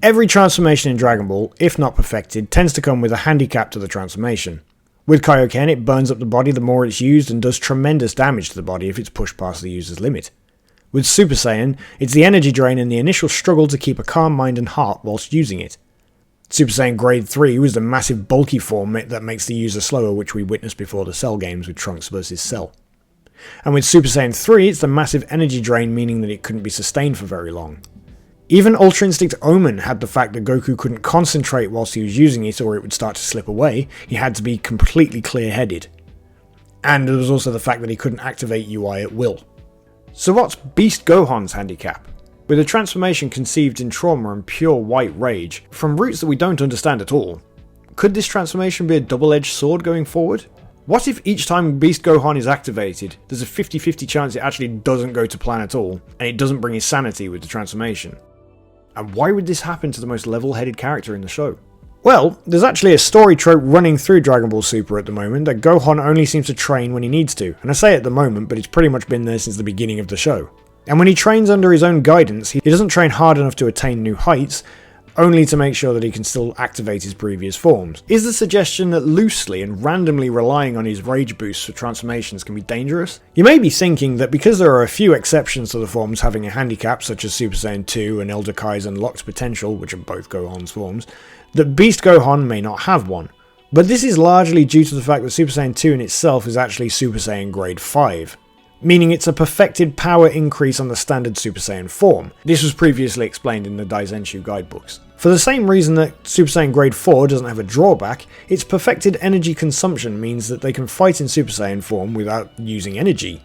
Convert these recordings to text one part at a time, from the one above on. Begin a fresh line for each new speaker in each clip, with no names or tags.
Every transformation in Dragon Ball, if not perfected, tends to come with a handicap to the transformation. With Kaioken, it burns up the body the more it's used and does tremendous damage to the body if it's pushed past the user's limit. With Super Saiyan, it's the energy drain and the initial struggle to keep a calm mind and heart whilst using it. Super Saiyan Grade 3 was the massive bulky form that makes the user slower, which we witnessed before the Cell games with Trunks vs Cell. And with Super Saiyan 3, it's the massive energy drain, meaning that it couldn't be sustained for very long. Even Ultra Instinct Omen had the fact that Goku couldn't concentrate whilst he was using it or it would start to slip away. He had to be completely clear-headed. And there was also the fact that he couldn't activate UI at will. So what's Beast Gohan's handicap? With a transformation conceived in trauma and pure white rage, from roots that we don't understand at all, could this transformation be a double-edged sword going forward? What if each time Beast Gohan is activated, there's a 50-50 chance it actually doesn't go to plan at all, and it doesn't bring his sanity with the transformation? And why would this happen to the most level-headed character in the show? Well, there's actually a story trope running through Dragon Ball Super at the moment that Gohan only seems to train when he needs to, and I say at the moment, but it's pretty much been there since the beginning of the show. And when he trains under his own guidance, he doesn't train hard enough to attain new heights, only to make sure that he can still activate his previous forms. Is the suggestion that loosely and randomly relying on his rage boosts for transformations can be dangerous? You may be thinking that because there are a few exceptions to the forms having a handicap, such as Super Saiyan 2 and Elder Kai's unlocked potential, which are both Gohan's forms, that Beast Gohan may not have one. But this is largely due to the fact that Super Saiyan 2 in itself is actually Super Saiyan Grade 5. Meaning it's a perfected power increase on the standard Super Saiyan form. This was previously explained in the Daizenshu guidebooks. For the same reason that Super Saiyan Grade 4 doesn't have a drawback, its perfected energy consumption means that they can fight in Super Saiyan form without using energy.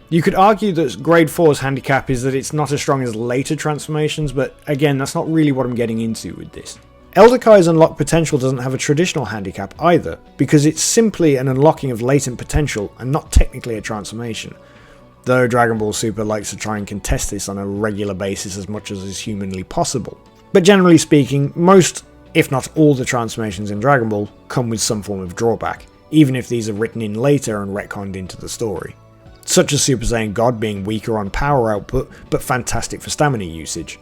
You could argue that Grade 4's handicap is that it's not as strong as later transformations, but again, that's not really what I'm getting into with this. Elder Kai's unlocked potential doesn't have a traditional handicap either, because it's simply an unlocking of latent potential and not technically a transformation, though Dragon Ball Super likes to try and contest this on a regular basis as much as is humanly possible. But generally speaking, most, if not all the transformations in Dragon Ball come with some form of drawback, even if these are written in later and retconned into the story. Such as Super Saiyan God being weaker on power output, but fantastic for stamina usage.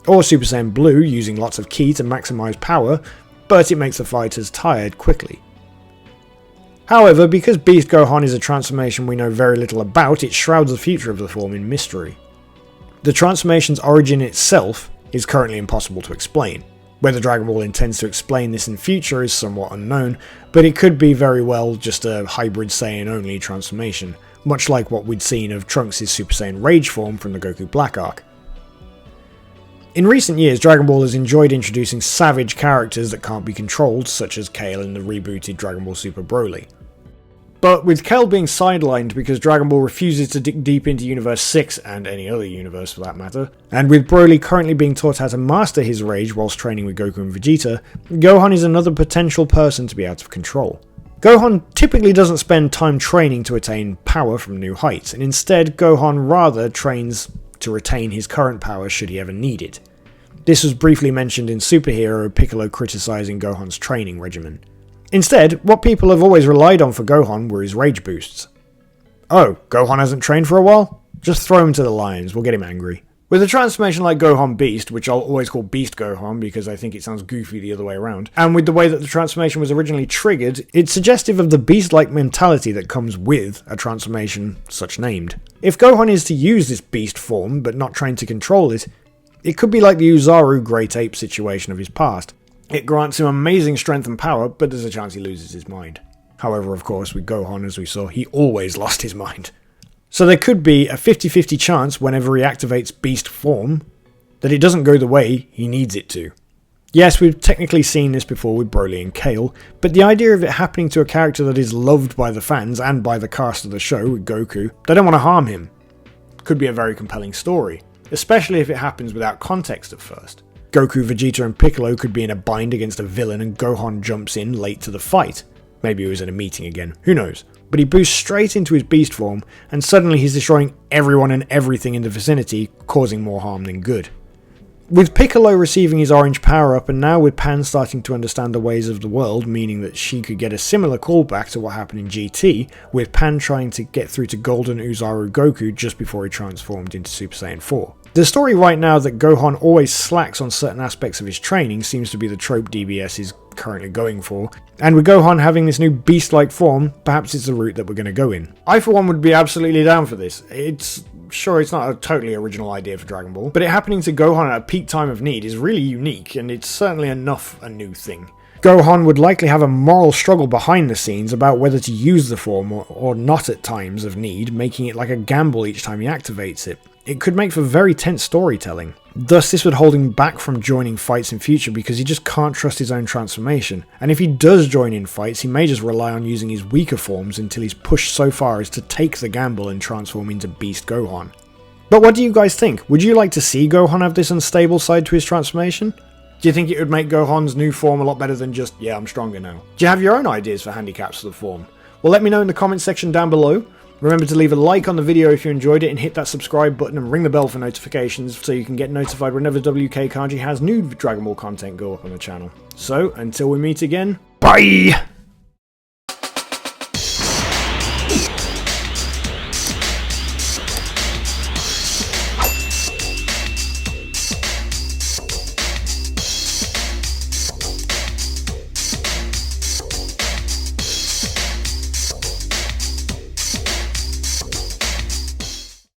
Or Super Saiyan Blue using lots of ki to maximise power, but it makes the fighters tired quickly. However, because Beast Gohan is a transformation we know very little about, it shrouds the future of the form in mystery. The transformation's origin itself is currently impossible to explain. Whether Dragon Ball intends to explain this in future is somewhat unknown, but it could be very well just a hybrid Saiyan only transformation, much like what we'd seen of Trunks' Super Saiyan Rage form from the Goku Black arc. In recent years, Dragon Ball has enjoyed introducing savage characters that can't be controlled, such as Kale in the rebooted Dragon Ball Super Broly. But with Kale being sidelined because Dragon Ball refuses to dig deep into Universe 6, and any other universe for that matter, and with Broly currently being taught how to master his rage whilst training with Goku and Vegeta, Gohan is another potential person to be out of control. Gohan typically doesn't spend time training to attain power from new heights, and instead Gohan rather trains to retain his current power should he ever need it. This was briefly mentioned in Superhero Piccolo criticising Gohan's training regimen. Instead, what people have always relied on for Gohan were his rage boosts. Oh, Gohan hasn't trained for a while? Just throw him to the lions, we'll get him angry. With a transformation like Gohan Beast, which I'll always call Beast Gohan because I think it sounds goofy the other way around, and with the way that the transformation was originally triggered, it's suggestive of the beast-like mentality that comes with a transformation such named. If Gohan is to use this beast form but not trained to control it, it could be like the Uzaru Great Ape situation of his past. It grants him amazing strength and power, but there's a chance he loses his mind. However, of course, with Gohan, as we saw, he always lost his mind. So there could be a 50-50 chance whenever he activates Beast form that it doesn't go the way he needs it to. Yes, we've technically seen this before with Broly and Kale, but the idea of it happening to a character that is loved by the fans and by the cast of the show, with Goku, they don't want to harm him, could be a very compelling story, especially if it happens without context at first. Goku, Vegeta and Piccolo could be in a bind against a villain and Gohan jumps in late to the fight. Maybe he was in a meeting again, who knows. But he boosts straight into his beast form, and suddenly he's destroying everyone and everything in the vicinity, causing more harm than good. With Piccolo receiving his orange power-up, and now with Pan starting to understand the ways of the world, meaning that she could get a similar callback to what happened in GT, with Pan trying to get through to Golden Uzaru Goku just before he transformed into Super Saiyan 4. The story right now that Gohan always slacks on certain aspects of his training seems to be the trope DBS is currently going for, and with Gohan having this new beast-like form, perhaps it's the route that we're going to go in. I for one would be absolutely down for this. It's not a totally original idea for Dragon Ball, but it happening to Gohan at a peak time of need is really unique, and it's certainly enough a new thing. Gohan would likely have a moral struggle behind the scenes about whether to use the form or not at times of need, making it like a gamble each time he activates it. It could make for very tense storytelling. Thus, this would hold him back from joining fights in future because he just can't trust his own transformation, and if he does join in fights, he may just rely on using his weaker forms until he's pushed so far as to take the gamble and transform into Beast Gohan. But what do you guys think? Would you like to see Gohan have this unstable side to his transformation? Do you think it would make Gohan's new form a lot better than just, yeah, I'm stronger now? Do you have your own ideas for handicaps for the form? Well, let me know in the comments section down below. Remember to leave a like on the video if you enjoyed it and hit that subscribe button and ring the bell for notifications so you can get notified whenever WK Kanji has new Dragon Ball content go up on the channel. So, until we meet again, bye!